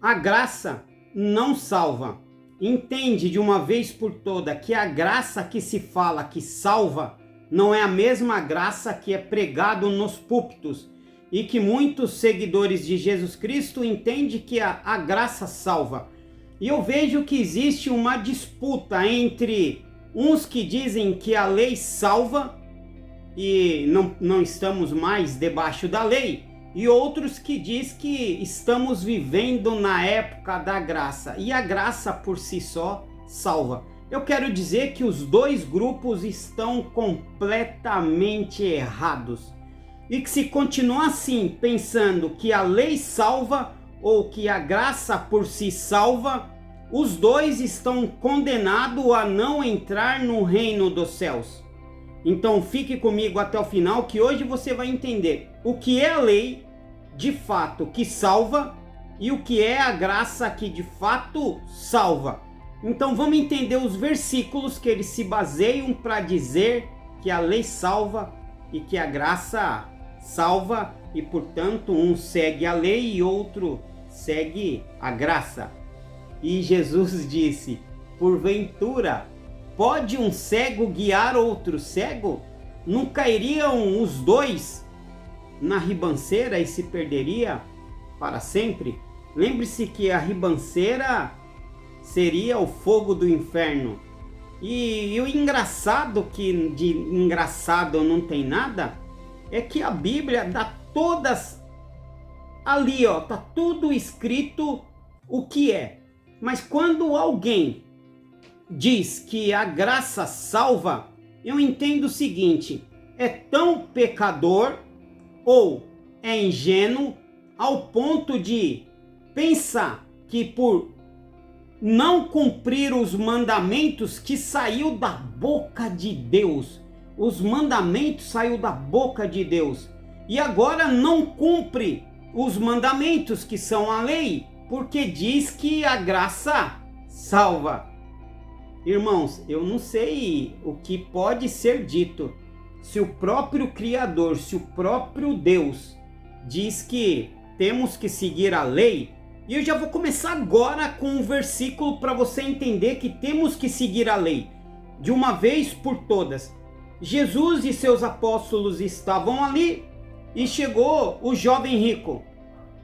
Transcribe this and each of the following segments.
A graça não salva. Entende de uma vez por toda que a graça que se fala que salva não é a mesma graça que é pregado nos púlpitos e que muitos seguidores de Jesus Cristo entendem que a graça salva. E eu vejo que existe uma disputa entre uns que dizem que a lei salva e não estamos mais debaixo da lei, e outros que diz que estamos vivendo na época da graça e a graça por si só salva. Eu quero dizer que os dois grupos estão completamente errados e que se continuar assim, pensando que a lei salva ou que a graça por si salva, os dois estão condenados a não entrar no reino dos céus. Então fique comigo até o final, que hoje você vai entender o que é a lei de fato que salva e o que é a graça que de fato salva. Então vamos entender os versículos que eles se baseiam para dizer que a lei salva e que a graça salva, e portanto um segue a lei e outro segue a graça. E Jesus disse: porventura pode um cego guiar outro cego? Não cairiam os dois na ribanceira e se perderia para sempre? Lembre-se que a ribanceira seria o fogo do inferno. E o engraçado, que de engraçado não tem nada, é que a Bíblia dá todas ali, ó, tá tudo escrito o que é. Mas quando alguém diz que a graça salva, eu entendo o seguinte: é tão pecador ou é ingênuo ao ponto de pensar que por não cumprir os mandamentos que saiu da boca de Deus, os mandamentos saiu da boca de Deus, e agora não cumpre os mandamentos que são a lei, porque diz que a graça salva. Irmãos, eu não sei o que pode ser dito se o próprio Criador, se o próprio Deus diz que temos que seguir a lei. E eu já vou começar agora com um versículo para você entender que temos que seguir a lei de uma vez por todas. Jesus e seus apóstolos estavam ali e chegou o jovem rico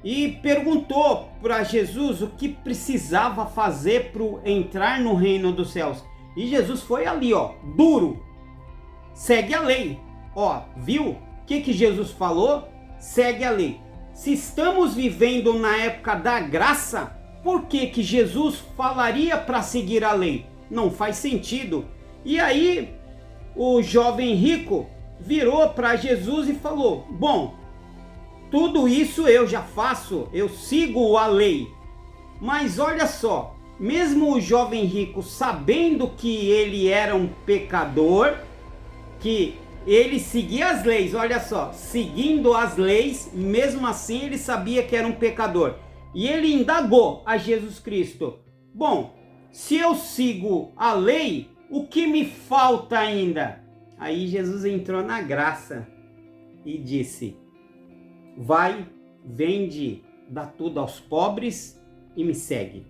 e perguntou para Jesus o que precisava fazer para entrar no reino dos céus. E Jesus foi ali, ó, duro. Segue a lei. Ó, viu? O que Jesus falou? Segue a lei. Se estamos vivendo na época da graça, por que Jesus falaria para seguir a lei? Não faz sentido. E aí o jovem rico virou para Jesus e falou: bom, tudo isso eu já faço, eu sigo a lei. Mas olha só, mesmo o jovem rico sabendo que ele era um pecador, que ele seguia as leis, olha só, seguindo as leis, mesmo assim ele sabia que era um pecador. E ele indagou a Jesus Cristo: bom, se eu sigo a lei, o que me falta ainda? Aí Jesus entrou na graça e disse: vai, vende, dá tudo aos pobres e me segue.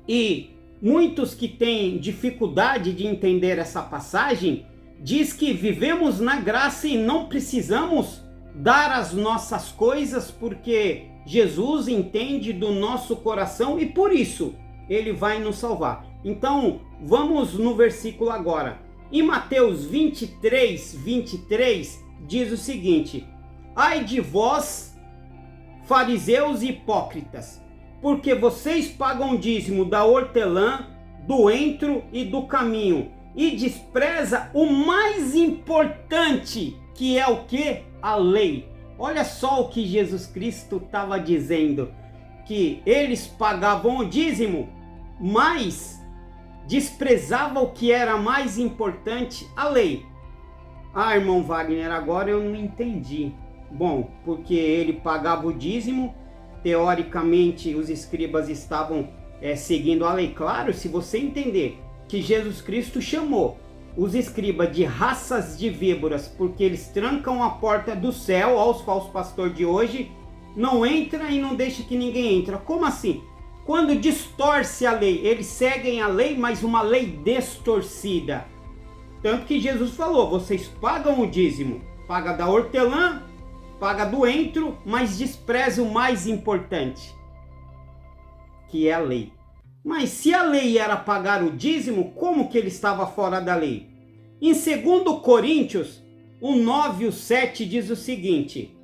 E muitos que têm dificuldade de entender essa passagem diz que vivemos na graça e não precisamos dar as nossas coisas porque Jesus entende do nosso coração e por isso ele vai nos salvar. Então vamos no versículo agora. Em Mateus 23 diz o seguinte: ai de vós, fariseus e hipócritas, porque vocês pagam dízimo da hortelã, do entro e do caminho, e despreza o mais importante, que é o que? A lei. Olha só o que Jesus Cristo estava dizendo, que eles pagavam o dízimo, mas desprezavam o que era mais importante, a lei. Ah, irmão Wagner, agora eu não entendi. Bom, porque ele pagava o dízimo, teoricamente os escribas estavam seguindo a lei. Claro, se você entender que Jesus Cristo chamou os escribas de raças de víboras porque eles trancam a porta do céu aos falsos pastores de hoje, não entra e não deixa que ninguém entra. Como assim? Quando distorce a lei, eles seguem a lei, mas uma lei distorcida. Tanto que Jesus falou, vocês pagam o dízimo, paga da hortelã, paga do entro, mas despreza o mais importante, que é a lei. Mas se a lei era pagar o dízimo, como que ele estava fora da lei? Em 2 Coríntios, o 9 e o 7 diz o seguinte: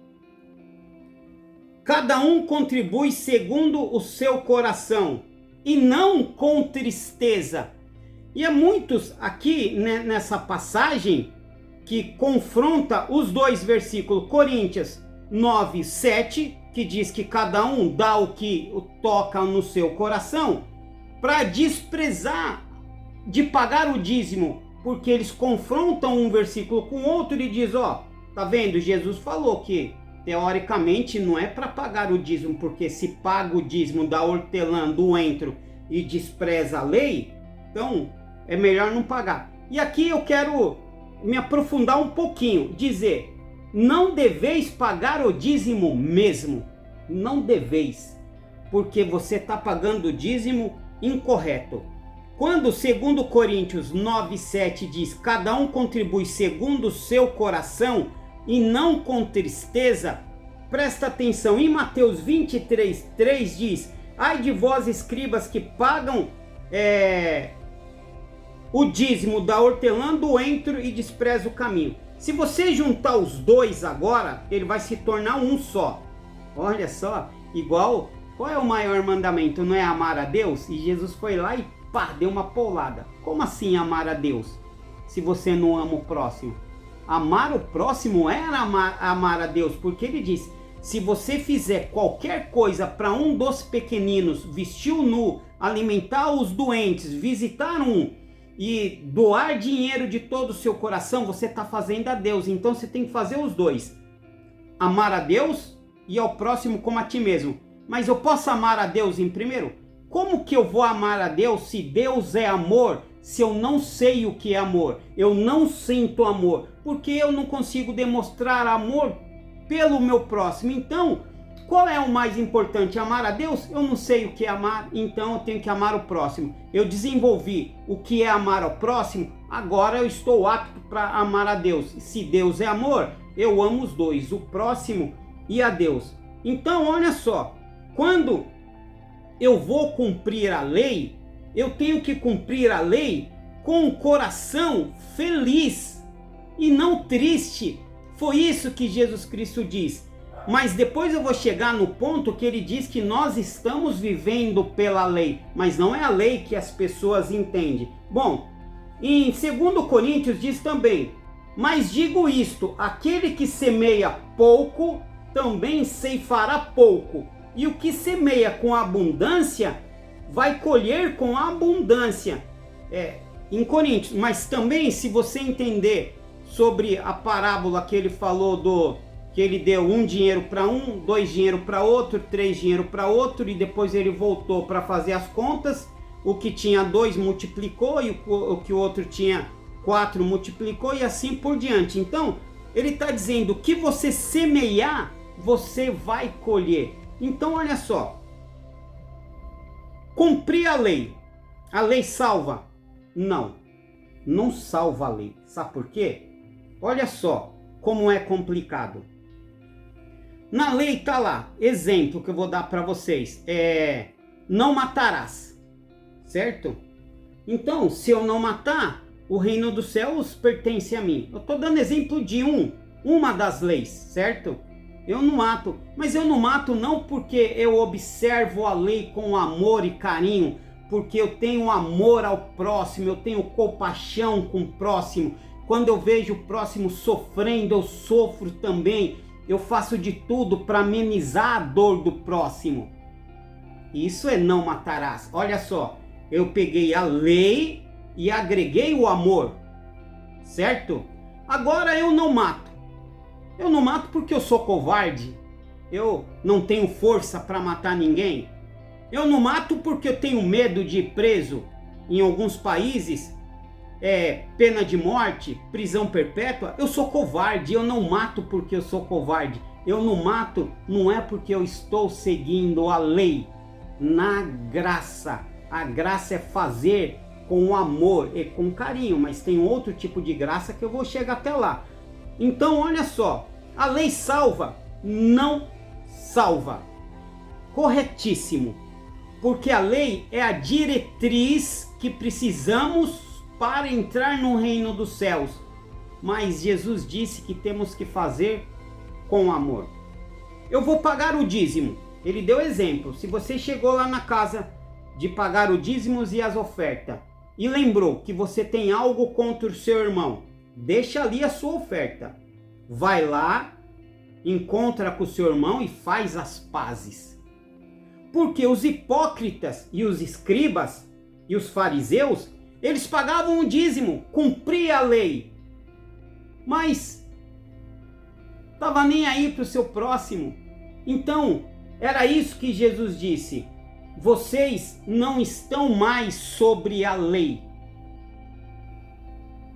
cada um contribui segundo o seu coração, e não com tristeza. E há muitos aqui nessa passagem que confronta os dois versículos, Coríntios 9, 7, que diz que cada um dá o que toca no seu coração, para desprezar de pagar o dízimo, porque eles confrontam um versículo com outro e diz, ó, tá vendo? Jesus falou que teoricamente não é para pagar o dízimo, porque se paga o dízimo da hortelã, do entro e despreza a lei, então é melhor não pagar. E aqui eu quero me aprofundar um pouquinho, dizer, não deveis pagar o dízimo mesmo, não deveis, porque você está pagando o dízimo incorreto. Quando 2 Coríntios 9,7 diz, cada um contribui segundo o seu coração e não com tristeza, presta atenção, em Mateus 23,3 diz, ai de vós escribas que pagam o dízimo da hortelã, do entro e despreza o caminho. Se você juntar os dois agora, ele vai se tornar um só. Olha só, igual, qual é o maior mandamento? Não é amar a Deus? E Jesus foi lá e pá, deu uma paulada. Como assim amar a Deus, se você não ama o próximo? Amar o próximo era amar a Deus, porque ele diz, se você fizer qualquer coisa para um dos pequeninos, vestir o nu, alimentar os doentes, visitar um, e doar dinheiro de todo o seu coração, você está fazendo a Deus. Então você tem que fazer os dois, amar a Deus e ao próximo como a ti mesmo. Mas eu posso amar a Deus em primeiro? Como que eu vou amar a Deus se Deus é amor, se eu não sei o que é amor, eu não sinto amor, porque eu não consigo demonstrar amor pelo meu próximo? Então, qual é o mais importante? Amar a Deus? Eu não sei o que é amar, então eu tenho que amar o próximo. Eu desenvolvi o que é amar ao próximo, agora eu estou apto para amar a Deus. Se Deus é amor, eu amo os dois, o próximo e a Deus. Então, olha só, quando eu vou cumprir a lei, eu tenho que cumprir a lei com o coração feliz e não triste. Foi isso que Jesus Cristo diz. Mas depois eu vou chegar no ponto que ele diz que nós estamos vivendo pela lei, mas não é a lei que as pessoas entendem. Bom, em 2 Coríntios diz também, mas digo isto, aquele que semeia pouco, também ceifará pouco, e o que semeia com abundância, vai colher com abundância. Em Coríntios, mas também se você entender sobre a parábola que ele falou que ele deu um dinheiro para um, 2 dinheiro para outro, 3 dinheiro para outro, e depois ele voltou para fazer as contas, o que tinha 2 multiplicou, e o que o outro tinha 4 multiplicou, e assim por diante. Então, ele está dizendo, que você semear, você vai colher. Então, olha só, cumprir a lei salva? Não, não salva a lei. Sabe por quê? Olha só como é complicado. Na lei está lá, exemplo que eu vou dar para vocês, não matarás, certo? Então, se eu não matar, o reino dos céus pertence a mim. Eu estou dando exemplo de uma das leis, certo? Eu não mato, mas eu não mato não porque eu observo a lei com amor e carinho, porque eu tenho amor ao próximo, eu tenho compaixão com o próximo. Quando eu vejo o próximo sofrendo, eu sofro também. Eu faço de tudo para amenizar a dor do próximo. Isso é não matarás. Olha só, eu peguei a lei e agreguei o amor, certo? Agora eu não mato. Eu não mato porque eu sou covarde. Eu não tenho força para matar ninguém. Eu não mato porque eu tenho medo de ir preso. Em alguns países, pena de morte, prisão perpétua. Eu sou covarde, eu não mato porque eu sou covarde. Eu não mato, não é porque eu estou seguindo a lei. Na graça. A graça é fazer com amor e com carinho, mas tem outro tipo de graça que eu vou chegar até lá. Então, olha só, a lei salva? Não salva. Corretíssimo. Porque a lei é a diretriz que precisamos para entrar no reino dos céus. Mas Jesus disse que temos que fazer com amor. Eu vou pagar o dízimo. Ele deu exemplo. Se você chegou lá na casa de pagar o dízimos e as ofertas e lembrou que você tem algo contra o seu irmão, deixa ali a sua oferta. Vai lá, encontra com o seu irmão e faz as pazes. Porque os hipócritas e os escribas e os fariseus, eles pagavam o dízimo, cumpriam a lei, mas estava nem aí para o seu próximo. Então, era isso que Jesus disse: vocês não estão mais sobre a lei.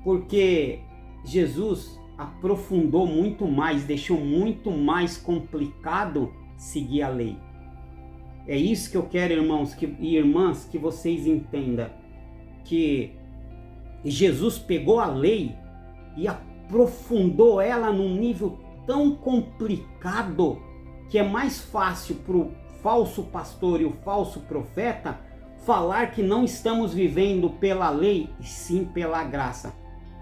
Porque Jesus aprofundou muito mais, deixou muito mais complicado seguir a lei. É isso que eu quero, irmãos e irmãs, que vocês entendam. Que Jesus pegou a lei e aprofundou ela num nível tão complicado que é mais fácil para o falso pastor e o falso profeta falar que não estamos vivendo pela lei e sim pela graça.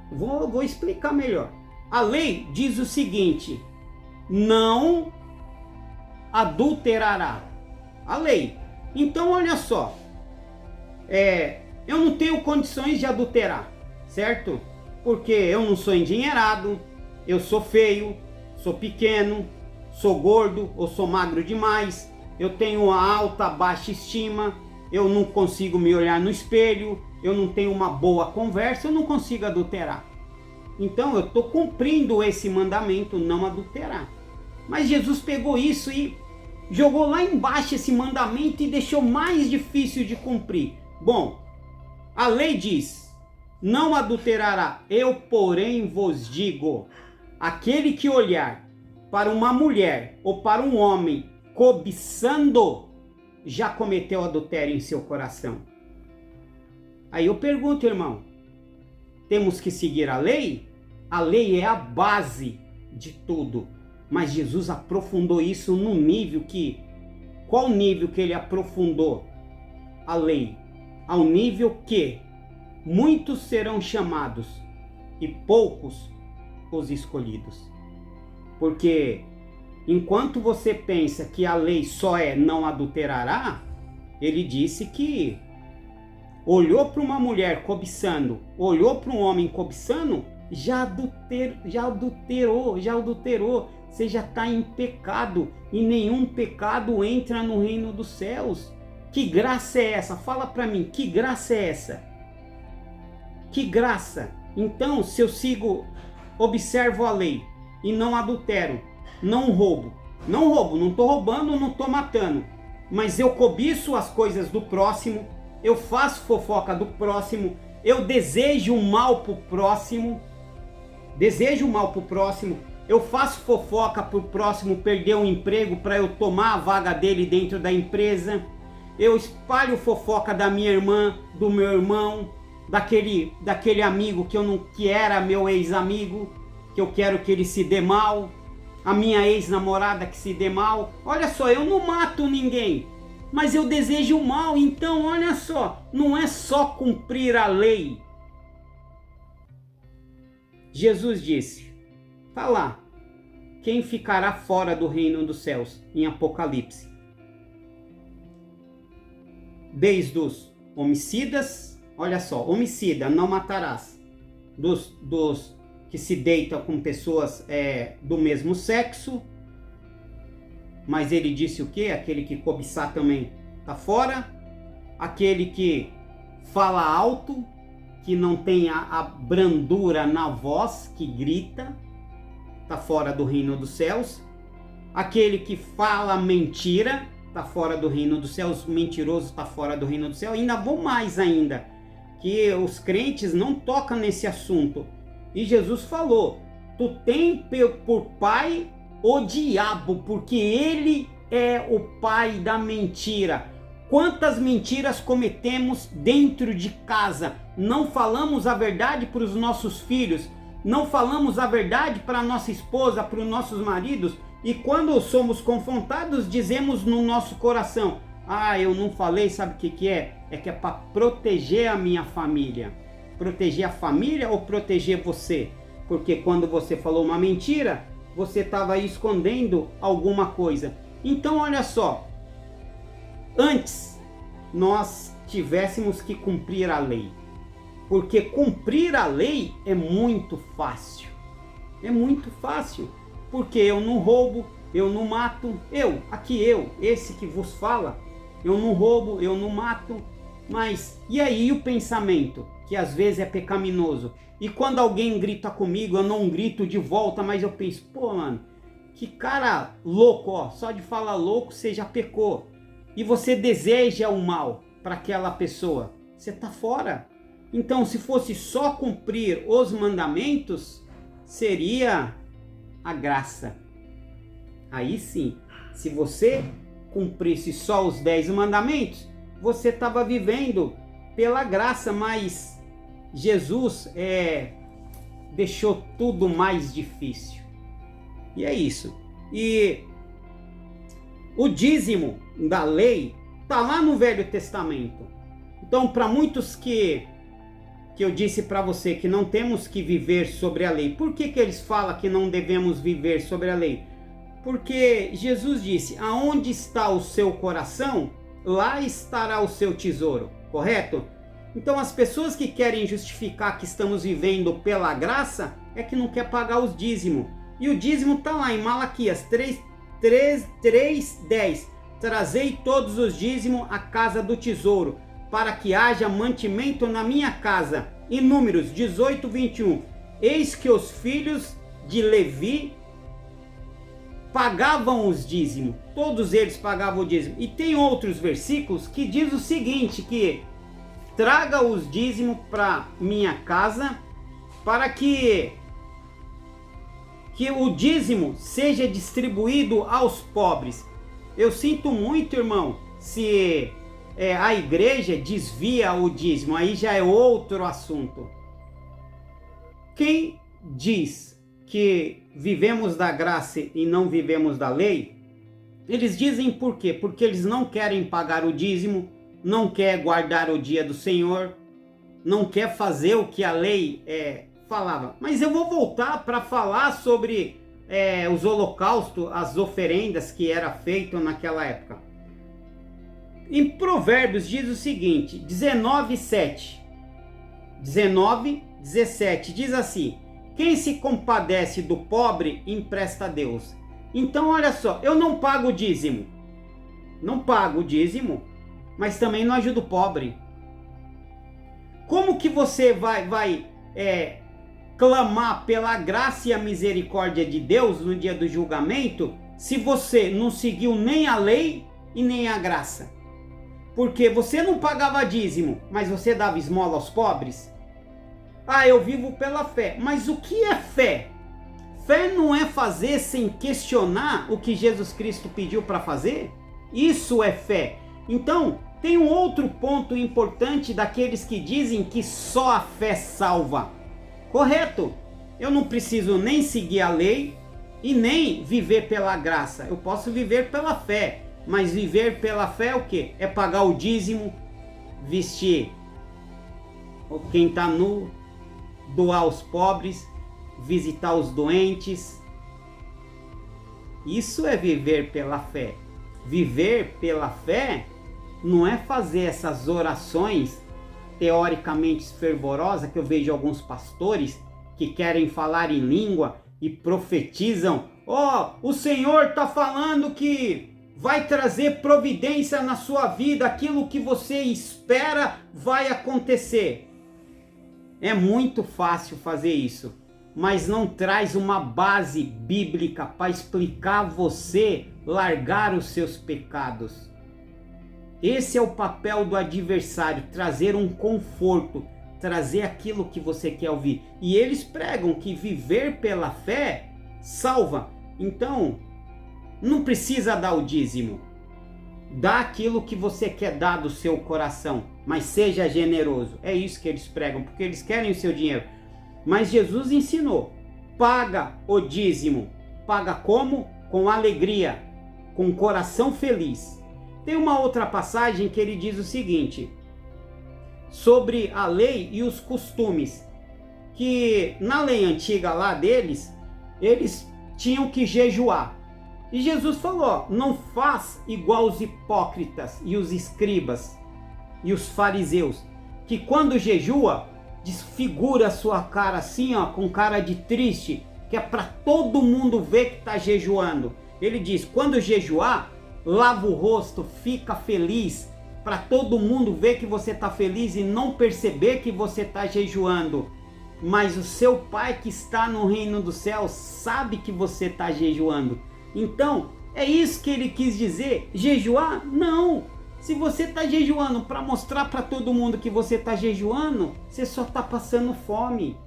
Vou explicar melhor. A lei diz o seguinte: não adulterará. A lei. Então olha só, eu não tenho condições de adulterar, certo? Porque eu não sou endinheirado, eu sou feio, sou pequeno, sou gordo ou sou magro demais, eu tenho uma alta, baixa estima, eu não consigo me olhar no espelho, eu não tenho uma boa conversa, eu não consigo adulterar. Então eu estou cumprindo esse mandamento, não adulterar. Mas Jesus pegou isso e jogou lá embaixo esse mandamento e deixou mais difícil de cumprir. Bom, a lei diz: não adulterará. Eu, porém, vos digo: aquele que olhar para uma mulher ou para um homem cobiçando, já cometeu adultério em seu coração. Aí eu pergunto, irmão, temos que seguir a lei? A lei é a base de tudo. Mas Jesus aprofundou isso num nível que... Qual nível que ele aprofundou a lei? Ao nível que muitos serão chamados e poucos os escolhidos. Porque enquanto você pensa que a lei só é não adulterará, ele disse que olhou para uma mulher cobiçando, olhou para um homem cobiçando, já adulterou. Você já está em pecado e nenhum pecado entra no reino dos céus. Que graça é essa? Fala para mim, que graça é essa? Que graça? Então, se eu observo a lei e não adultero, não roubo, não estou roubando, não estou matando, mas eu cobiço as coisas do próximo, eu faço fofoca do próximo, eu desejo o mal para o próximo, eu faço fofoca para o próximo perder um emprego para eu tomar a vaga dele dentro da empresa, eu espalho fofoca da minha irmã, do meu irmão, daquele amigo que era meu ex-amigo, que eu quero que ele se dê mal, a minha ex-namorada que se dê mal. Olha só, eu não mato ninguém, mas eu desejo o mal. Então olha só, não é só cumprir a lei. Jesus disse, tá lá, quem ficará fora do reino dos céus, em Apocalipse. Desde os homicidas, olha só, homicida, não matarás. Dos que se deitam com pessoas do mesmo sexo. Mas ele disse o quê? Aquele que cobiçar também está fora. Aquele que fala alto, que não tem a brandura na voz, que grita, está fora do reino dos céus. Aquele que fala mentira, está fora do reino dos céus. Mentiroso está fora do reino do céu. Ainda vou mais ainda, que os crentes não tocam nesse assunto. E Jesus falou, tu tem por pai o diabo, porque ele é o pai da mentira. Quantas mentiras cometemos dentro de casa? Não falamos a verdade para os nossos filhos, não falamos a verdade para a nossa esposa, para os nossos maridos, e quando somos confrontados, dizemos no nosso coração: ah, eu não falei, sabe o que é? É que é para proteger a minha família. Proteger a família ou proteger você? Porque quando você falou uma mentira, você estava escondendo alguma coisa. Então olha só, antes nós tivéssemos que cumprir a lei, porque cumprir a lei é muito fácil, porque eu não roubo, eu não mato, esse que vos fala, eu não roubo, eu não mato. Mas e aí o pensamento, que às vezes é pecaminoso, e quando alguém grita comigo, eu não grito de volta, mas eu penso: pô, mano, que cara louco, ó, só de falar louco você já pecou, e você deseja o mal para aquela pessoa, você tá fora. Então, se fosse só cumprir os mandamentos, seria a graça. Aí sim, se você cumprisse só os 10 mandamentos, você estava vivendo pela graça, mas Jesus deixou tudo mais difícil. E é isso. E o dízimo da lei está lá no Velho Testamento. Então, para muitos que eu disse para você que não temos que viver sobre a lei, por que eles falam que não devemos viver sobre a lei? Porque Jesus disse: aonde está o seu coração, lá estará o seu tesouro, correto? Então as pessoas que querem justificar que estamos vivendo pela graça é que não quer pagar os dízimos. E o dízimo está lá em Malaquias 3:10. Trazei todos os dízimos à casa do tesouro, para que haja mantimento na minha casa. Em Números 18:21. Eis que os filhos de Levi pagavam os dízimos, todos eles pagavam o dízimo. E tem outros versículos que diz o seguinte, que traga os dízimos para minha casa, para que o dízimo seja distribuído aos pobres. Eu sinto muito, irmão, se a igreja desvia o dízimo, aí já é outro assunto. Quem diz que vivemos da graça e não vivemos da lei, eles dizem por quê? Porque eles não querem pagar o dízimo, não querem guardar o dia do Senhor, não quer fazer o que a lei falava. Mas eu vou voltar para falar sobre os holocaustos, as oferendas que era feito naquela época. Em Provérbios diz o seguinte, 19:17 diz assim: quem se compadece do pobre empresta a Deus. Então olha só, eu não pago o dízimo, mas também não ajudo o pobre. Como que você vai clamar pela graça e a misericórdia de Deus no dia do julgamento, se você não seguiu nem a lei e nem a graça? Porque você não pagava dízimo, mas você dava esmola aos pobres? Ah, eu vivo pela fé. Mas o que é fé? Fé não é fazer sem questionar o que Jesus Cristo pediu para fazer? Isso é fé. Então, tem um outro ponto importante daqueles que dizem que só a fé salva. Correto? Eu não preciso nem seguir a lei e nem viver pela graça. Eu posso viver pela fé. Mas viver pela fé é o quê? É pagar o dízimo, vestir quem está nu, doar aos pobres, visitar os doentes. Isso é viver pela fé. Viver pela fé não é fazer essas orações teoricamente fervorosas que eu vejo alguns pastores que querem falar em língua e profetizam: o Senhor está falando que vai trazer providência na sua vida, aquilo que você espera vai acontecer. É muito fácil fazer isso, mas não traz uma base bíblica para explicar a você largar os seus pecados. Esse é o papel do adversário, trazer um conforto, trazer aquilo que você quer ouvir. E eles pregam que viver pela fé salva. Então, não precisa dar o dízimo. Dá aquilo que você quer dar do seu coração, mas seja generoso. É isso que eles pregam, porque eles querem o seu dinheiro. Mas Jesus ensinou, paga o dízimo. Paga como? Com alegria, com coração feliz. Tem uma outra passagem que ele diz o seguinte, sobre a lei e os costumes, que na lei antiga lá deles, eles tinham que jejuar. E Jesus falou, ó, não faz igual os hipócritas e os escribas e os fariseus, que quando jejua, desfigura a sua cara assim, ó, com cara de triste, que é para todo mundo ver que está jejuando. Ele diz, quando jejuar, lava o rosto, fica feliz, para todo mundo ver que você está feliz e não perceber que você está jejuando. Mas o seu Pai que está no reino do céu sabe que você está jejuando. Então, é isso que ele quis dizer. Jejuar? Não. Se você está jejuando para mostrar para todo mundo que você está jejuando, você só está passando fome.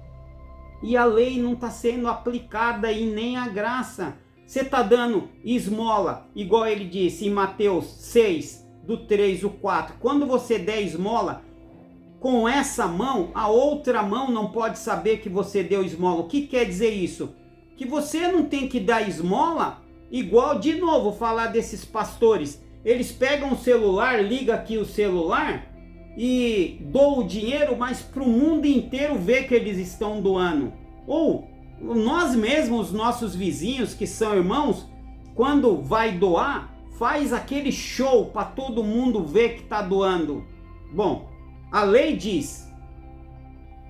E a lei não está sendo aplicada e nem a graça. Você está dando esmola, igual ele disse em Mateus 6, do 3 ao 4. Quando você der esmola, com essa mão, a outra mão não pode saber que você deu esmola. O que quer dizer isso? Que você não tem que dar esmola igual, de novo, falar desses pastores. Eles pegam o celular, liga aqui o celular e doam o dinheiro, mas para o mundo inteiro ver que eles estão doando. Ou nós mesmos, nossos vizinhos que são irmãos, quando vai doar, faz aquele show para todo mundo ver que está doando. Bom, a lei diz,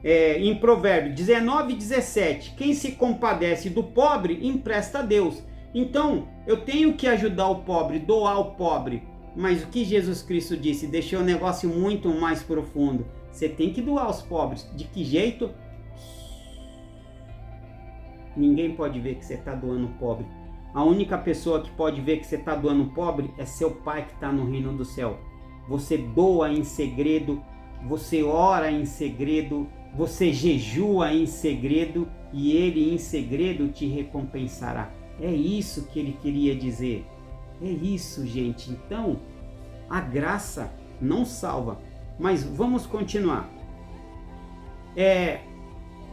em Provérbios 19:17, quem se compadece do pobre, empresta a Deus. Então, eu tenho que ajudar o pobre, doar o pobre. Mas o que Jesus Cristo disse, deixou o negócio muito mais profundo. Você tem que doar aos pobres. De que jeito? Ninguém pode ver que você está doando pobre. A única pessoa que pode ver que você está doando pobre é seu Pai que está no reino do céu. Você doa em segredo, você ora em segredo, você jejua em segredo e Ele em segredo te recompensará. É isso que ele queria dizer. É isso, gente. Então, a graça não salva. Mas vamos continuar.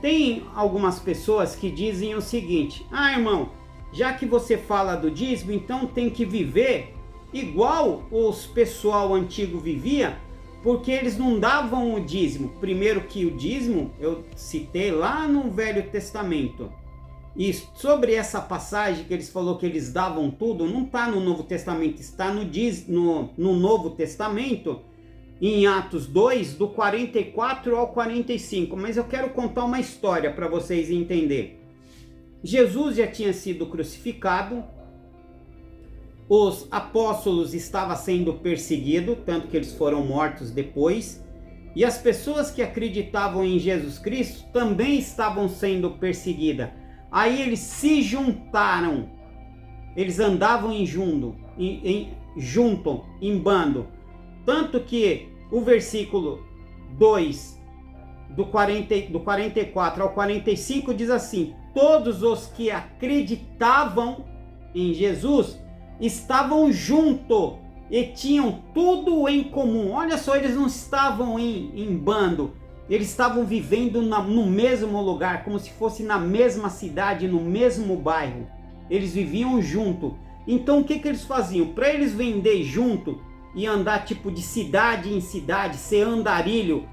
Tem algumas pessoas que dizem o seguinte: ah, irmão, já que você fala do dízimo, então tem que viver igual os pessoal antigo vivia, porque eles não davam o dízimo. Primeiro que o dízimo, eu citei lá no Velho Testamento. E sobre essa passagem que eles falou que eles davam tudo, não está no Novo Testamento, está no Novo Testamento, em Atos 2, do 44 ao 45. Mas eu quero contar uma história para vocês entenderem. Jesus já tinha sido crucificado, os apóstolos estavam sendo perseguidos, tanto que eles foram mortos depois, e as pessoas que acreditavam em Jesus Cristo também estavam sendo perseguidas. Aí eles se juntaram, eles andavam junto, em bando. Tanto que o versículo 2, do 44 ao 45 diz assim: todos os que acreditavam em Jesus estavam juntos e tinham tudo em comum. Olha só, eles não estavam em bando. Eles estavam vivendo no mesmo lugar, como se fosse na mesma cidade, no mesmo bairro. Eles viviam junto. Então o que eles faziam? Para eles vender junto e andar tipo de cidade em cidade, ser andarilho,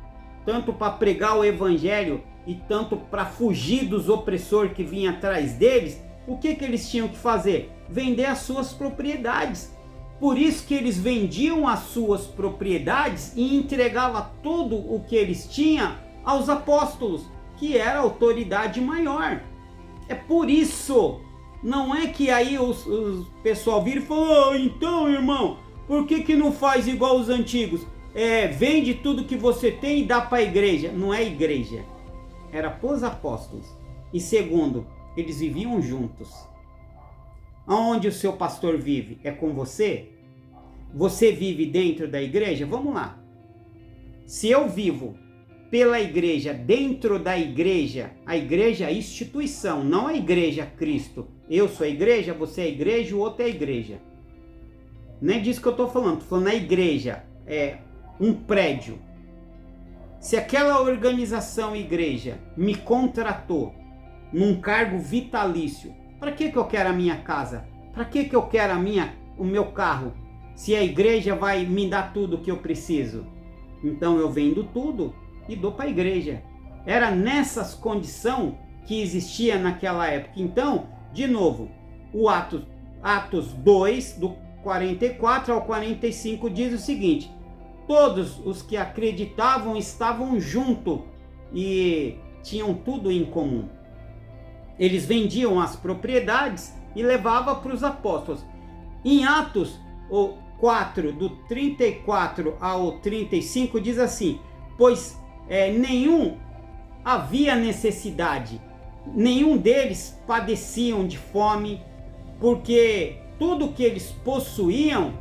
tanto para pregar o evangelho e tanto para fugir dos opressores que vinham atrás deles, o que eles tinham que fazer? Vender as suas propriedades. Por isso que eles vendiam as suas propriedades e entregavam tudo o que eles tinham aos apóstolos, que era a autoridade maior. É por isso, não é que aí o pessoal vira e fala: oh, então, irmão, por que não faz igual os antigos? Vende tudo que você tem e dá para a igreja. Não é igreja, era para os apóstolos. E segundo, eles viviam juntos. Aonde o seu pastor vive? É com você? Você vive dentro da igreja? Vamos lá. Se eu vivo pela igreja, dentro da igreja, a igreja é a instituição, não a igreja Cristo. Eu sou a igreja, você é a igreja, o outro é a igreja. Não é disso que eu estou falando. Estou falando a igreja é um prédio. Se aquela organização igreja me contratou num cargo vitalício, para que eu quero a minha casa? Para que eu quero o meu carro? Se a igreja vai me dar tudo o que eu preciso? Então eu vendo tudo e dou para a igreja. Era nessas condições que existia naquela época. Então, de novo, o Atos 2, do 44 ao 45, diz o seguinte: todos os que acreditavam estavam juntos e tinham tudo em comum. Eles vendiam as propriedades e levavam para os apóstolos. Em Atos 4, do 34 ao 35, diz assim: pois nenhum havia necessidade, nenhum deles padeciam de fome, porque tudo que eles possuíam,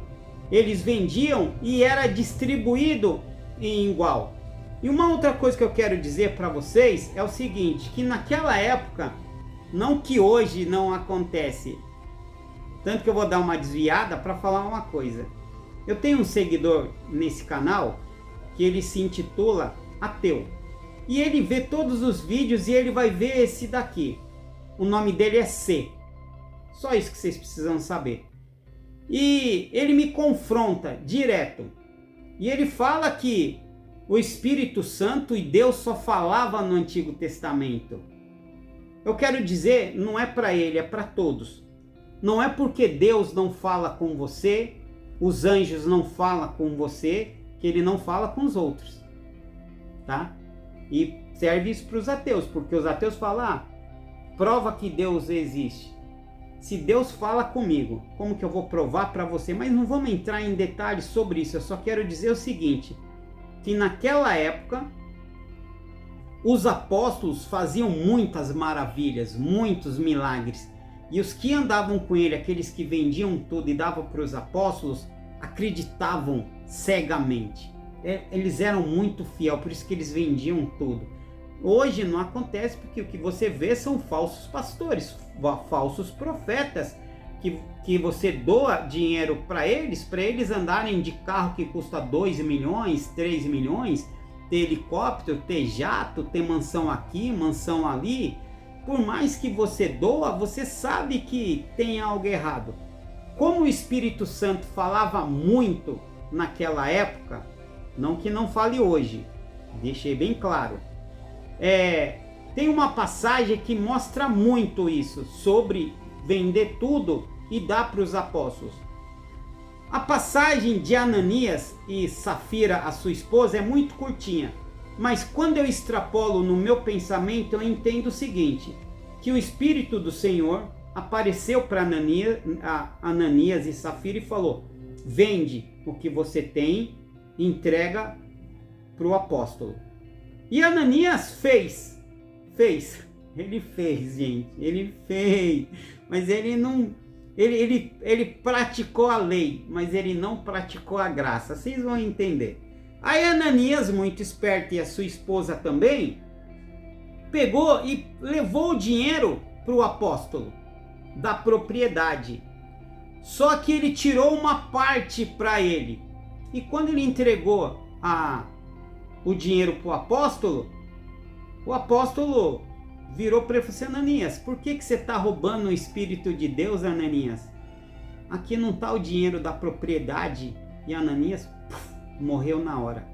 eles vendiam e era distribuído em igual. E uma outra coisa que eu quero dizer para vocês é o seguinte, que naquela época, não que hoje não acontece, tanto que eu vou dar uma desviada para falar uma coisa. Eu tenho um seguidor nesse canal que ele se intitula Ateu. E ele vê todos os vídeos e ele vai ver esse daqui. O nome dele é C. Só isso que vocês precisam saber. E ele me confronta direto. E ele fala que o Espírito Santo e Deus só falava no Antigo Testamento. Eu quero dizer, não é para ele, é para todos. Não é porque Deus não fala com você, os anjos não falam com você, que ele não fala com os outros. Tá? E serve isso para os ateus, porque os ateus falam, prova que Deus existe. Se Deus fala comigo, como que eu vou provar para você? Mas não vamos entrar em detalhes sobre isso, eu só quero dizer o seguinte, que naquela época, os apóstolos faziam muitas maravilhas, muitos milagres, e os que andavam com ele, aqueles que vendiam tudo e davam para os apóstolos, acreditavam cegamente. Eles eram muito fiéis, por isso que eles vendiam tudo. Hoje não acontece, porque o que você vê são falsos pastores, falsos profetas, que você doa dinheiro para eles andarem de carro que custa 2 milhões, 3 milhões, ter helicóptero, ter jato, ter mansão aqui, mansão ali. Por mais que você doa, você sabe que tem algo errado. Como o Espírito Santo falava muito naquela época, não que não fale hoje, deixei bem claro. Tem uma passagem que mostra muito isso, sobre vender tudo e dar para os apóstolos. A passagem de Ananias e Safira, a sua esposa, é muito curtinha, mas quando eu extrapolo no meu pensamento, eu entendo o seguinte, que o Espírito do Senhor apareceu para Ananias e Safira e falou, vende o que você tem e entrega para o apóstolo. E Ananias fez, ele fez, gente, ele fez, mas ele não, ele praticou a lei, mas ele não praticou a graça, vocês vão entender. Aí Ananias, muito esperto, e a sua esposa também, pegou e levou o dinheiro para o apóstolo, da propriedade, só que ele tirou uma parte para ele, e quando ele entregou o dinheiro para o apóstolo virou para ele e falou assim, Ananias, por que você está roubando o Espírito de Deus, Ananias? Aqui não está o dinheiro da propriedade. E Ananias morreu na hora.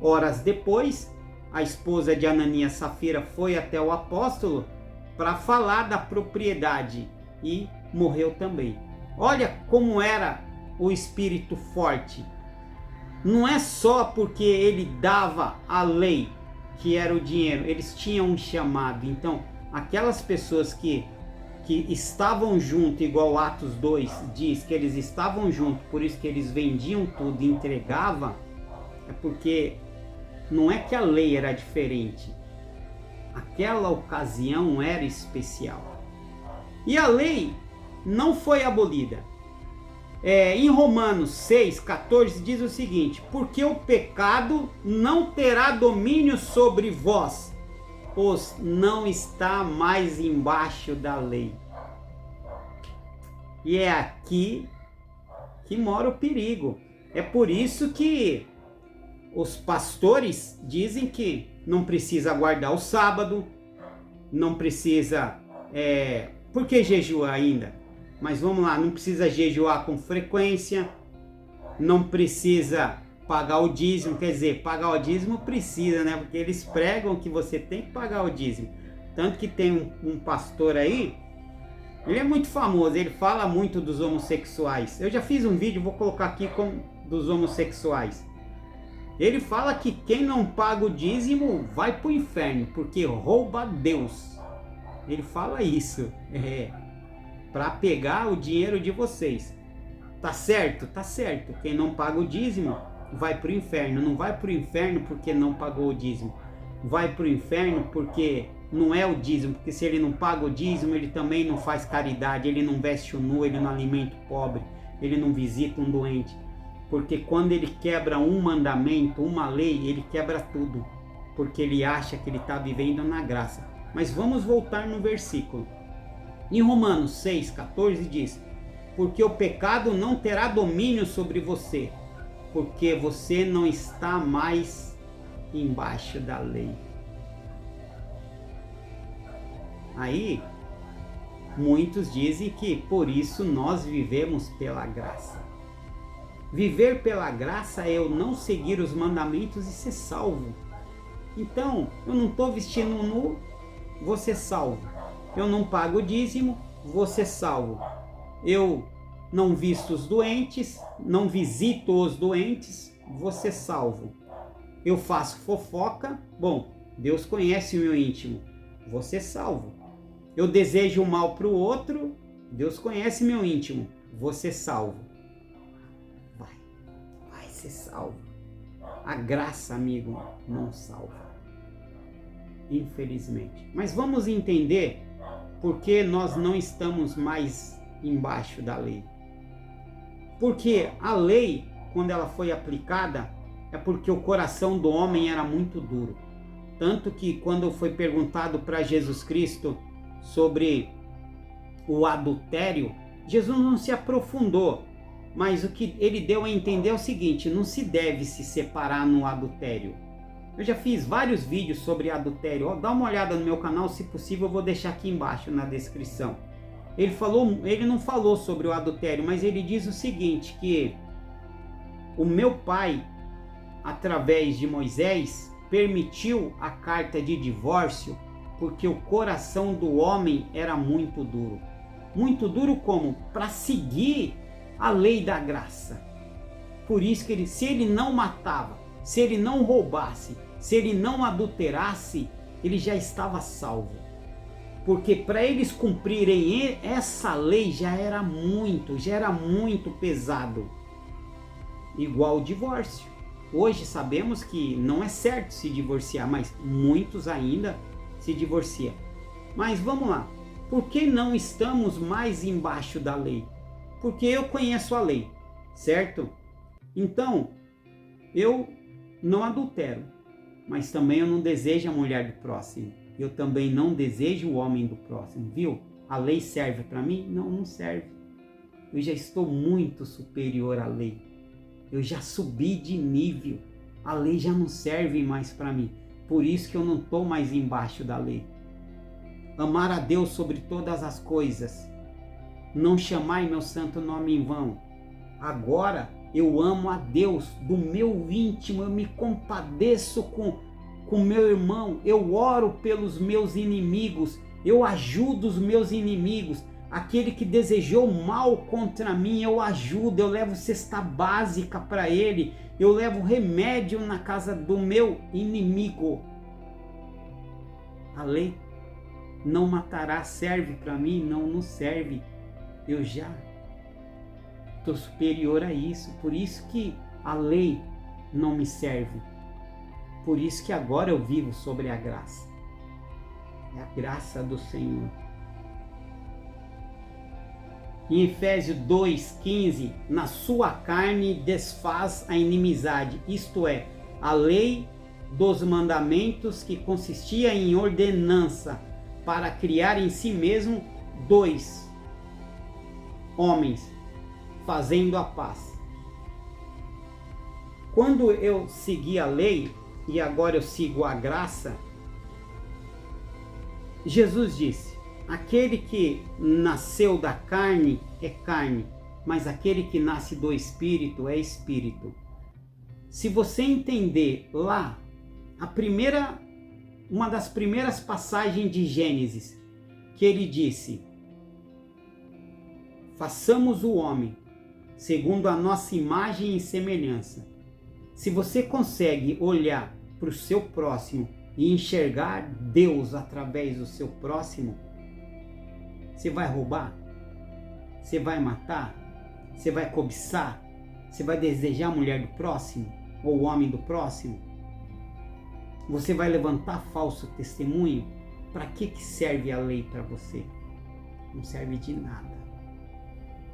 Horas depois, a esposa de Ananias, Safira, foi até o apóstolo para falar da propriedade e morreu também. Olha como era o espírito forte. Não é só porque ele dava a lei, que era o dinheiro, eles tinham um chamado. Então, aquelas pessoas que estavam junto, igual Atos 2 diz, que eles estavam junto, por isso que eles vendiam tudo e entregavam, é porque não é que a lei era diferente, aquela ocasião era especial. E a lei não foi abolida. Em Romanos 6,14 diz o seguinte, porque o pecado não terá domínio sobre vós, pois não está mais embaixo da lei. E é aqui que mora o perigo. É por isso que os pastores dizem que não precisa guardar o sábado, não precisa... por que jejuar ainda? Mas vamos lá, não precisa jejuar com frequência, não precisa pagar o dízimo, quer dizer, pagar o dízimo precisa, né? Porque eles pregam que você tem que pagar o dízimo. Tanto que tem um pastor aí, ele é muito famoso, ele fala muito dos homossexuais. Eu já fiz um vídeo, vou colocar aqui dos homossexuais. Ele fala que quem não paga o dízimo vai pro inferno, porque rouba a Deus. Ele fala isso, para pegar o dinheiro de vocês. Tá certo? Tá certo. Quem não paga o dízimo vai pro inferno. Não vai pro inferno porque não pagou o dízimo. Vai pro inferno porque não é o dízimo. Porque se ele não paga o dízimo, ele também não faz caridade, ele não veste o nu, ele não alimenta o pobre, ele não visita um doente. Porque quando ele quebra um mandamento, uma lei, ele quebra tudo. Porque ele acha que ele está vivendo na graça. Mas vamos voltar no versículo. Em Romanos 6,14 diz: porque o pecado não terá domínio sobre você, porque você não está mais embaixo da lei. Aí, muitos dizem que por isso nós vivemos pela graça. Viver pela graça é eu não seguir os mandamentos e ser salvo. Então, eu não estou vestindo nu, vou ser salvo. Eu não pago o dízimo, vou ser salvo. Eu não visto os doentes, não visito os doentes, vou ser salvo. Eu faço fofoca, bom, Deus conhece o meu íntimo, vou ser salvo. Eu desejo o mal para o outro, Deus conhece meu íntimo, vou ser salvo. Vai ser salvo. A graça, amigo, não salva. Infelizmente. Mas vamos entender por que nós não estamos mais embaixo da lei. Porque a lei, quando ela foi aplicada, é porque o coração do homem era muito duro. Tanto que quando foi perguntado para Jesus Cristo sobre o adultério, Jesus não se aprofundou. Mas o que ele deu a entender é o seguinte: não se deve se separar no adultério. Eu já fiz vários vídeos sobre adultério. Dá uma olhada no meu canal, se possível eu vou deixar aqui embaixo na descrição. Ele não falou sobre o adultério, mas ele diz o seguinte, que o meu pai, através de Moisés, permitiu a carta de divórcio porque o coração do homem era muito duro. Muito duro como? Para seguir a lei da graça. Por isso que se ele não matava, se ele não roubasse, se ele não adulterasse, ele já estava salvo. Porque para eles cumprirem essa lei já era muito pesado. Igual o divórcio. Hoje sabemos que não é certo se divorciar, mas muitos ainda se divorciam. Mas vamos lá. Por que não estamos mais embaixo da lei? Porque eu conheço a lei, certo? Então, eu não adultero, mas também eu não desejo a mulher do próximo. Eu também não desejo o homem do próximo, viu? A lei serve para mim? Não, não serve. Eu já estou muito superior à lei. Eu já subi de nível. A lei já não serve mais para mim. Por isso que eu não estou mais embaixo da lei. Amar a Deus sobre todas as coisas. Não chamai meu santo nome em vão. Agora eu amo a Deus do meu íntimo. Eu me compadeço com meu irmão. Eu oro pelos meus inimigos. Eu ajudo os meus inimigos. Aquele que desejou mal contra mim, eu ajudo. Eu levo cesta básica para ele. Eu levo remédio na casa do meu inimigo. A lei não matará serve para mim? Não, não serve. Eu já estou superior a isso. Por isso que a lei não me serve. Por isso que agora eu vivo sobre a graça. É a graça do Senhor. Em Efésios 2,15, na sua carne desfaz a inimizade, isto é, a lei dos mandamentos que consistia em ordenança, para criar em si mesmo dois. homens, fazendo a paz. Quando eu segui a lei e agora eu sigo a graça, Jesus disse: aquele que nasceu da carne é carne, mas aquele que nasce do Espírito é Espírito. Se você entender lá, uma das primeiras passagens de Gênesis, que ele disse: façamos o homem segundo a nossa imagem e semelhança. Se você consegue olhar para o seu próximo e enxergar Deus através do seu próximo, você vai roubar? Você vai matar? Você vai cobiçar? Você vai desejar a mulher do próximo? Ou o homem do próximo? Você vai levantar falso testemunho? Para que serve a lei para você? Não serve de nada.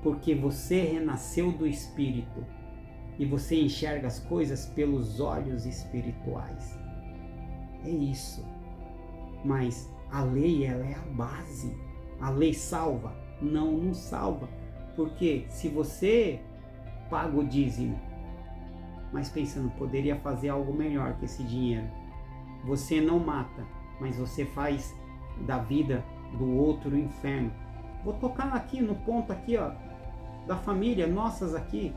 Porque você renasceu do Espírito e você enxerga as coisas pelos olhos espirituais. É isso. Mas a lei, ela é a base. A lei salva? Não, não salva. Porque se você paga o dízimo, mas pensando, poderia fazer algo melhor com esse dinheiro. Você não mata, mas você faz da vida do outro o inferno. Vou tocar aqui no ponto aqui, ó, da família, nossas aqui.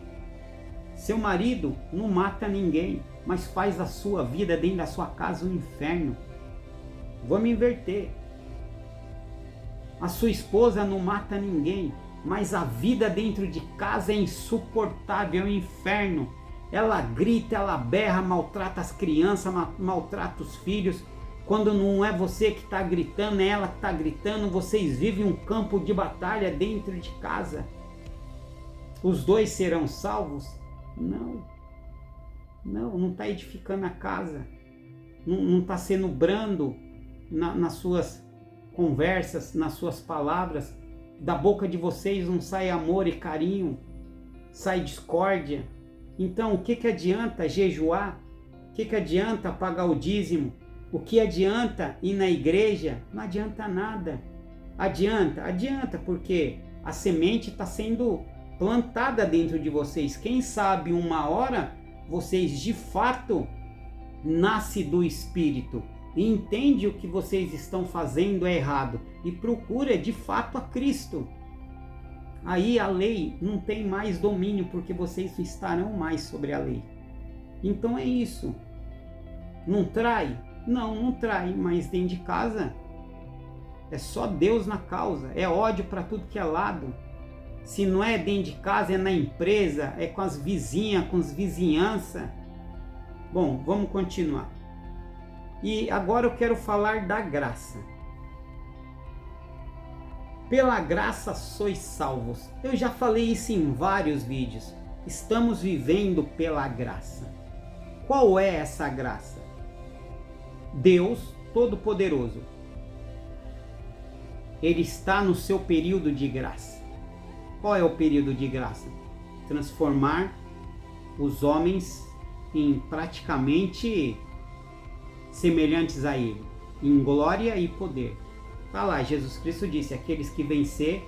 Seu marido não mata ninguém, mas faz da sua vida dentro da sua casa um inferno. Vamos inverter. A sua esposa não mata ninguém, mas a vida dentro de casa é insuportável, é um inferno. Ela grita, ela berra, maltrata as crianças, maltrata os filhos. Quando não é você que está gritando, é ela que está gritando. Vocês vivem um campo de batalha dentro de casa. Os dois serão salvos? Não. Não está edificando a casa. Não está sendo brando nas suas conversas, nas suas palavras. Da boca de vocês não sai amor e carinho, sai discórdia. Então o que adianta jejuar? O que adianta pagar o dízimo? O que adianta ir na igreja? Não adianta nada. Adianta porque a semente está sendo plantada dentro de vocês. Quem sabe uma hora vocês de fato nascem do Espírito e entende o que vocês estão fazendo é errado e procura de fato a Cristo. Aí a lei não tem mais domínio, porque vocês não estarão mais sobre a lei. Então é isso. Não trai? Não trai, mas dentro de casa é só Deus na causa, é ódio para tudo que é lado. Se não é dentro de casa, é na empresa, é com as vizinhas, com as vizinhanças. Bom, vamos continuar. E agora eu quero falar da graça. Pela graça sois salvos. Eu já falei isso em vários vídeos. Estamos vivendo pela graça. Qual é essa graça? Deus Todo-Poderoso. Ele está no seu período de graça. Qual é o período de graça? Transformar os homens em praticamente semelhantes a Ele, em glória e poder. Tá lá, Jesus Cristo disse: aqueles que vencer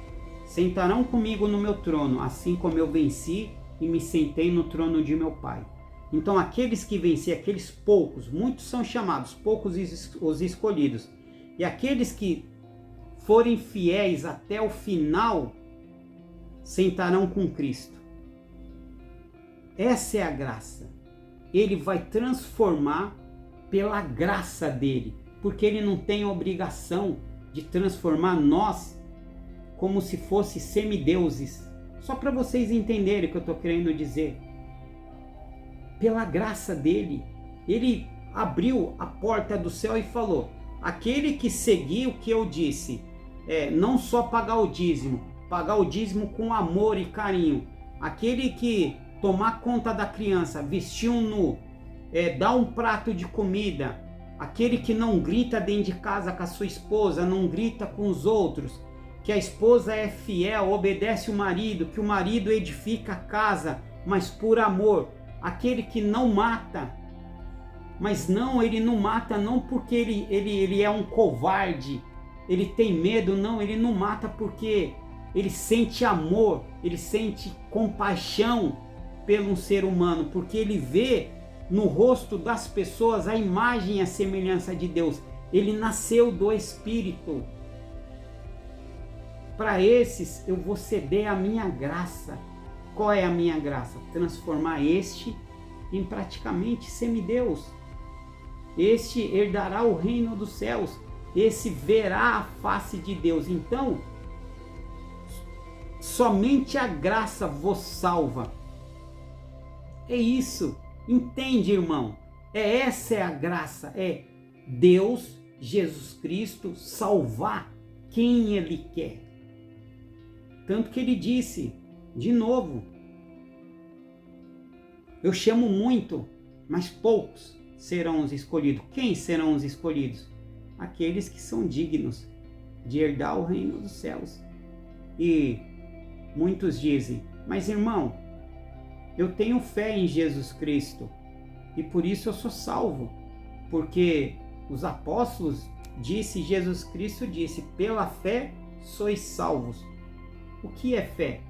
sentarão comigo no meu trono, assim como eu venci e me sentei no trono de meu Pai. Então aqueles que vencer, aqueles poucos, muitos são chamados, poucos os escolhidos, e aqueles que forem fiéis até o final, sentarão com Cristo. Essa é a graça. Ele vai transformar pela graça dele, porque ele não tem obrigação de transformar nós como se fosse semideuses. Só para vocês entenderem o que eu estou querendo dizer. Pela graça dele, ele abriu a porta do céu e falou: aquele que seguir o que eu disse, não só pagar o dízimo com amor e carinho, aquele que tomar conta da criança, vestir um nu, dar um prato de comida, aquele que não grita dentro de casa com a sua esposa, não grita com os outros, que a esposa é fiel, obedece o marido, que o marido edifica a casa, mas por amor, aquele que não mata, mas não, ele não mata não porque ele é um covarde, ele tem medo, não, ele não mata porque ele sente amor, ele sente compaixão pelo ser humano, porque ele vê no rosto das pessoas a imagem e a semelhança de Deus. Ele nasceu do Espírito. Para esses eu vou ceder a minha graça. Qual é a minha graça? Transformar este em praticamente semideus. Este herdará o reino dos céus. Esse verá a face de Deus. Então, somente a graça vos salva. É isso. Entende, irmão? Essa é a graça. É Deus, Jesus Cristo, salvar quem Ele quer. Tanto que Ele disse, de novo, eu chamo muito, mas poucos serão os escolhidos. Quem serão os escolhidos? Aqueles que são dignos de herdar o reino dos céus. E muitos dizem, mas irmão, eu tenho fé em Jesus Cristo e por isso eu sou salvo. Porque os apóstolos Jesus Cristo disse, pela fé sois salvos. O que é fé?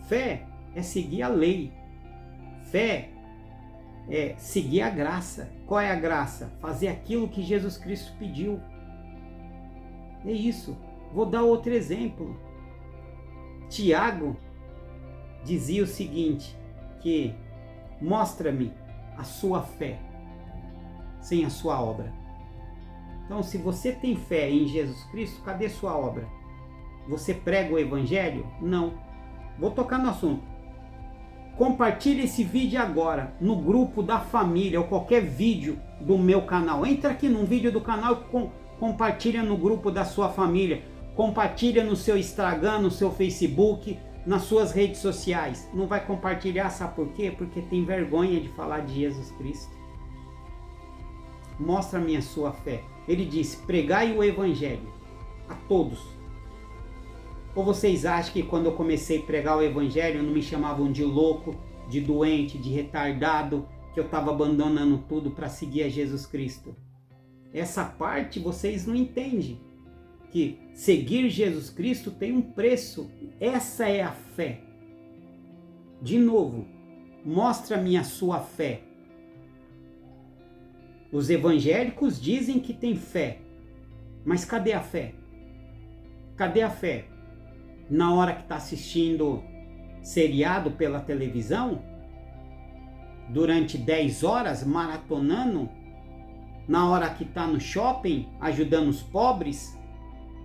Fé é seguir a lei. Fé é seguir a graça. Qual é a graça? Fazer aquilo que Jesus Cristo pediu. É isso. Vou dar outro exemplo. Tiago dizia o seguinte, que mostra-me a sua fé sem a sua obra. Então, se você tem fé em Jesus Cristo, cadê sua obra? Você prega o Evangelho? Não. Vou tocar no assunto. Compartilhe esse vídeo agora no grupo da família ou qualquer vídeo do meu canal. Entra aqui num vídeo do canal e compartilha no grupo da sua família. Compartilha no seu Instagram, no seu Facebook, nas suas redes sociais. Não vai compartilhar, sabe por quê? Porque tem vergonha de falar de Jesus Cristo. Mostra-me a sua fé. Ele disse, pregai o Evangelho a todos. Ou vocês acham que quando eu comecei a pregar o Evangelho, não me chamavam de louco, de doente, de retardado, que eu estava abandonando tudo para seguir a Jesus Cristo? Essa parte vocês não entendem. Que seguir Jesus Cristo tem um preço. Essa é a fé. De novo, mostra-me a sua fé. Os evangélicos dizem que tem fé. Mas cadê a fé? Cadê a fé? Na hora que está assistindo seriado pela televisão, durante 10 horas, maratonando, na hora que está no shopping, ajudando os pobres,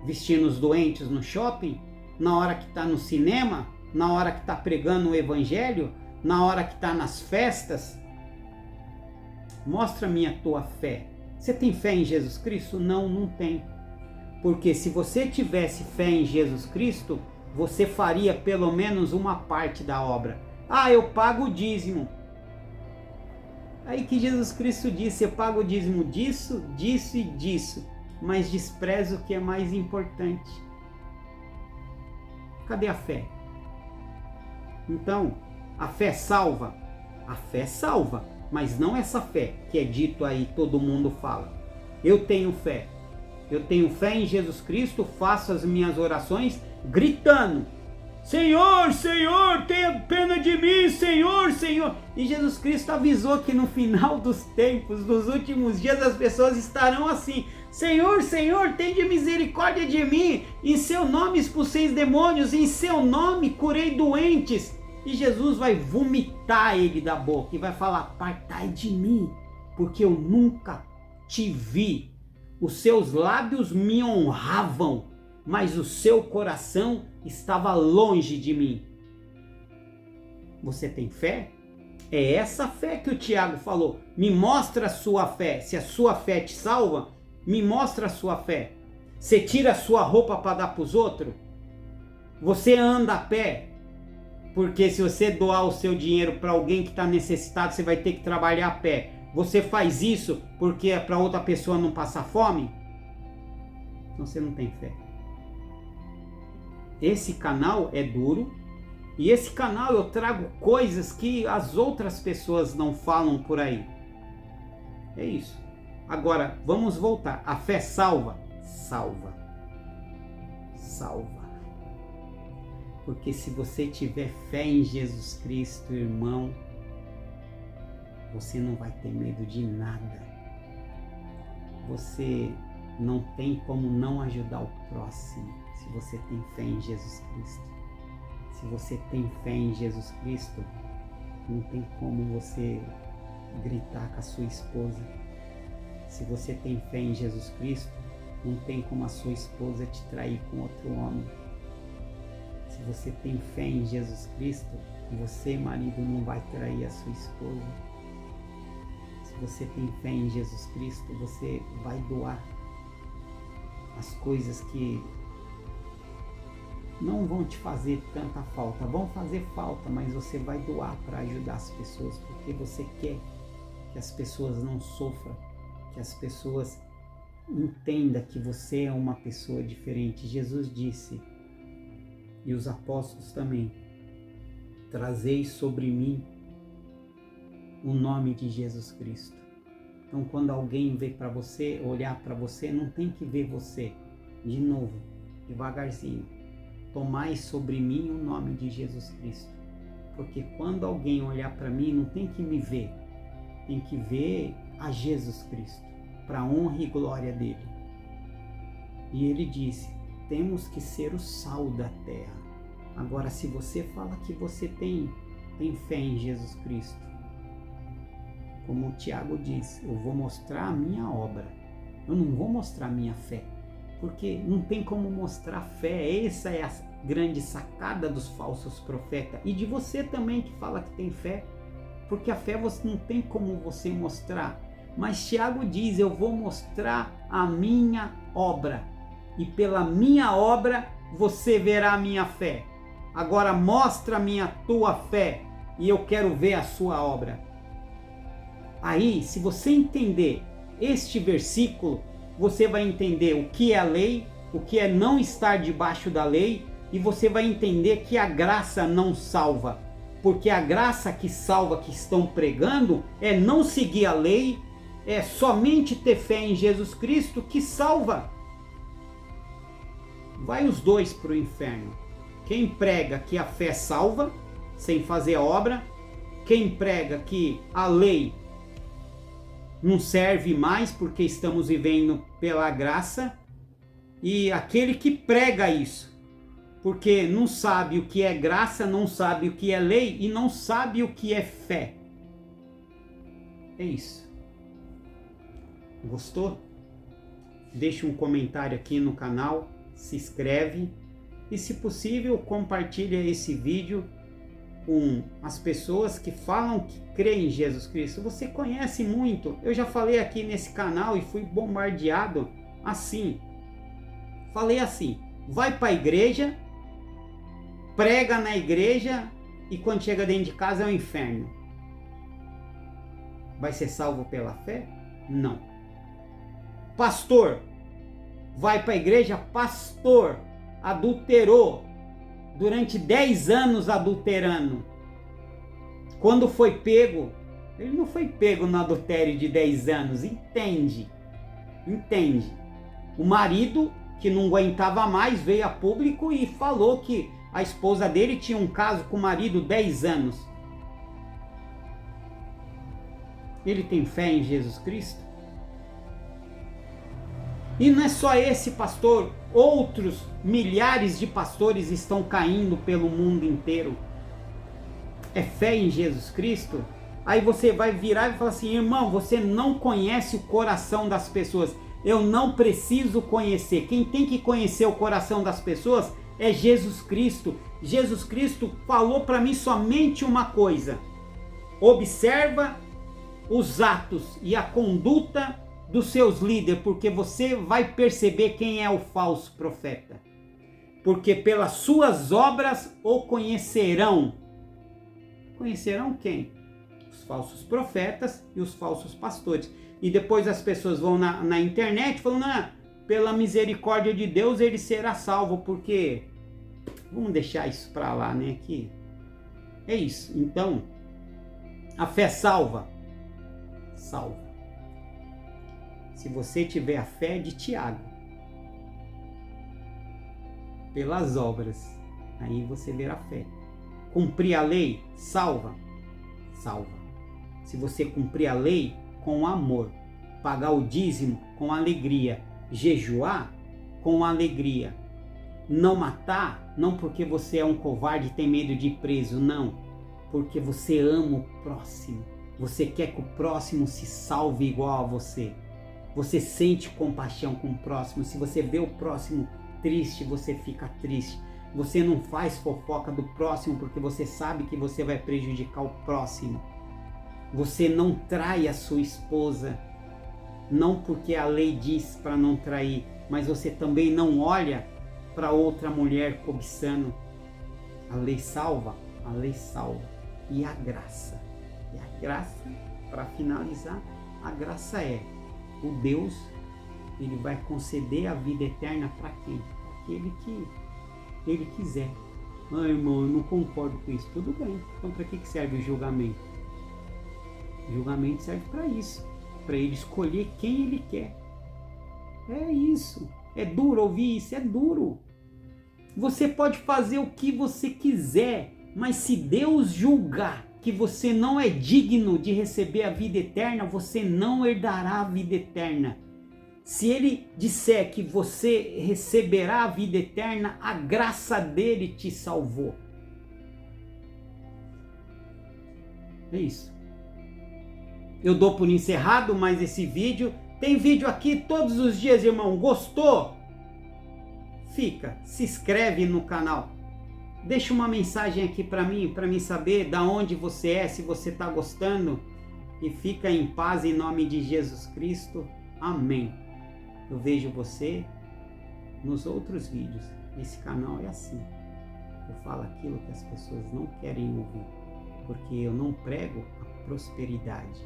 vestindo os doentes no shopping, na hora que está no cinema, na hora que está pregando o Evangelho, na hora que está nas festas. Mostra-me a tua fé. Você tem fé em Jesus Cristo? Não, não tem. Porque se você tivesse fé em Jesus Cristo, você faria pelo menos uma parte da obra. Ah, eu pago o dízimo. Aí que Jesus Cristo disse, eu pago o dízimo disso, disso e disso, mas desprezo o que é mais importante. Cadê a fé? Então, a fé salva? A fé salva, mas não essa fé que é dito aí, todo mundo fala. Eu tenho fé em Jesus Cristo, faço as minhas orações gritando, Senhor, Senhor, tenha pena de mim, Senhor, Senhor. E Jesus Cristo avisou que no final dos tempos, nos últimos dias, as pessoas estarão assim, Senhor, Senhor, tenha misericórdia de mim, em seu nome expulsei demônios, em seu nome curei doentes. E Jesus vai vomitar ele da boca e vai falar, apartai de mim, porque eu nunca te vi. Os seus lábios me honravam, mas o seu coração estava longe de mim. Você tem fé? É essa fé que o Tiago falou. Me mostra a sua fé. Se a sua fé te salva, me mostra a sua fé. Você tira a sua roupa para dar para os outros? Você anda a pé? Porque se você doar o seu dinheiro para alguém que está necessitado, você vai ter que trabalhar a pé. Você faz isso porque é para outra pessoa não passar fome? Então você não tem fé. Esse canal é duro. E esse canal eu trago coisas que as outras pessoas não falam por aí. É isso. Agora, vamos voltar. A fé salva? Salva. Salva. Porque se você tiver fé em Jesus Cristo, irmão, você não vai ter medo de nada. Você não tem como não ajudar o próximo se você tem fé em Jesus Cristo. Se você tem fé em Jesus Cristo, não tem como você gritar com a sua esposa. Se você tem fé em Jesus Cristo, não tem como a sua esposa te trair com outro homem. Se você tem fé em Jesus Cristo, você, marido, não vai trair a sua esposa. Se você tem fé em Jesus Cristo, você vai doar as coisas que não vão te fazer tanta falta. Vão fazer falta, mas você vai doar para ajudar as pessoas, porque você quer que as pessoas não sofram, que as pessoas entendam que você é uma pessoa diferente. Jesus disse, e os apóstolos também, trazei sobre mim o nome de Jesus Cristo. Então, quando alguém vê para você, olhar para você, não tem que ver você. De novo, devagarzinho. Tomai sobre mim o nome de Jesus Cristo. Porque quando alguém olhar para mim, não tem que me ver. Tem que ver a Jesus Cristo, para a honra e glória dele. E ele disse, temos que ser o sal da terra. Agora, se você fala que você tem fé em Jesus Cristo, como o Tiago diz, eu vou mostrar a minha obra. Eu não vou mostrar a minha fé. Porque não tem como mostrar fé. Essa é a grande sacada dos falsos profetas. E de você também que fala que tem fé. Porque a fé você não tem como você mostrar. Mas Tiago diz, eu vou mostrar a minha obra. E pela minha obra você verá a minha fé. Agora mostra-me a tua fé e eu quero ver a sua obra. Aí, se você entender este versículo, você vai entender o que é a lei, o que é não estar debaixo da lei, e você vai entender que a graça não salva. Porque a graça que salva, que estão pregando, é não seguir a lei, é somente ter fé em Jesus Cristo que salva. Vai os dois para o inferno. Quem prega que a fé salva, sem fazer obra, quem prega que a lei não serve mais porque estamos vivendo pela graça, e aquele que prega isso, porque não sabe o que é graça, não sabe o que é lei e não sabe o que é fé. É isso. Gostou? Deixa um comentário aqui no canal, se inscreve e, se possível, compartilha esse vídeo com as pessoas que falam que creem em Jesus Cristo. Você conhece muito. Eu já falei aqui nesse canal e fui bombardeado assim. Falei assim, vai para a igreja, prega na igreja e quando chega dentro de casa é o inferno. Vai ser salvo pela fé? Não. Pastor, vai para a igreja, pastor, adulterou. Durante 10 anos adulterando. Quando foi pego, ele não foi pego no adultério de 10 anos. Entende? O marido, que não aguentava mais, veio a público e falou que a esposa dele tinha um caso com o marido 10 anos. Ele tem fé em Jesus Cristo? E não é só esse pastor, outros milhares de pastores estão caindo pelo mundo inteiro. É fé em Jesus Cristo? Aí você vai virar e falar assim, irmão, você não conhece o coração das pessoas. Eu não preciso conhecer. Quem tem que conhecer o coração das pessoas é Jesus Cristo. Jesus Cristo falou para mim somente uma coisa. Observa os atos e a conduta dos seus líderes, porque você vai perceber quem é o falso profeta. Porque pelas suas obras o conhecerão. Conhecerão quem? Os falsos profetas e os falsos pastores. E depois as pessoas vão na internet falando, pela misericórdia de Deus ele será salvo, porque... Vamos deixar isso para lá, né? Que é isso. Então, a fé salva? Salva. Se você tiver a fé de Tiago, pelas obras, Aí você verá fé. Cumprir a lei salva? Salva. Se você cumprir a lei com amor, pagar o dízimo com alegria, jejuar com alegria, não matar, não porque você é um covarde e tem medo de ir preso, não, porque você ama o próximo, você quer que o próximo se salve igual a você, você sente compaixão com o próximo, se você vê o próximo triste, você fica triste, você não faz fofoca do próximo porque você sabe que você vai prejudicar o próximo, você não trai a sua esposa, não porque a lei diz para não trair, mas você também não olha para outra mulher cobiçando. A lei salva? A lei salva. E a graça? E a graça, para finalizar, a graça é o Deus, ele vai conceder a vida eterna para quem? Para aquele que ele quiser. Ah, irmão, eu não concordo com isso. Tudo bem. Então para que serve o julgamento? O julgamento serve para isso. Para ele escolher quem ele quer. É isso. É duro ouvir isso? É duro. Você pode fazer o que você quiser, mas se Deus julgar que você não é digno de receber a vida eterna, você não herdará a vida eterna. Se ele disser que você receberá a vida eterna, a graça dele te salvou. É isso. Eu dou por encerrado mais esse vídeo. Tem vídeo aqui todos os dias, irmão. Gostou? Fica, se inscreve no canal. Deixa uma mensagem aqui para mim saber da onde você é, se você está gostando. E fica em paz em nome de Jesus Cristo. Amém. Eu vejo você nos outros vídeos. Esse canal é assim. Eu falo aquilo que as pessoas não querem ouvir. Porque eu não prego a prosperidade.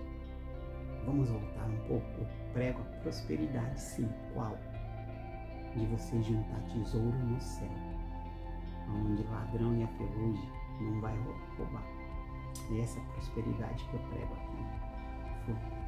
Vamos voltar um pouco. Eu prego a prosperidade, sim. Qual? De você juntar tesouro no céu, onde ladrão e a ferrugem não vai roubar. É essa prosperidade que eu prego aqui. Fui.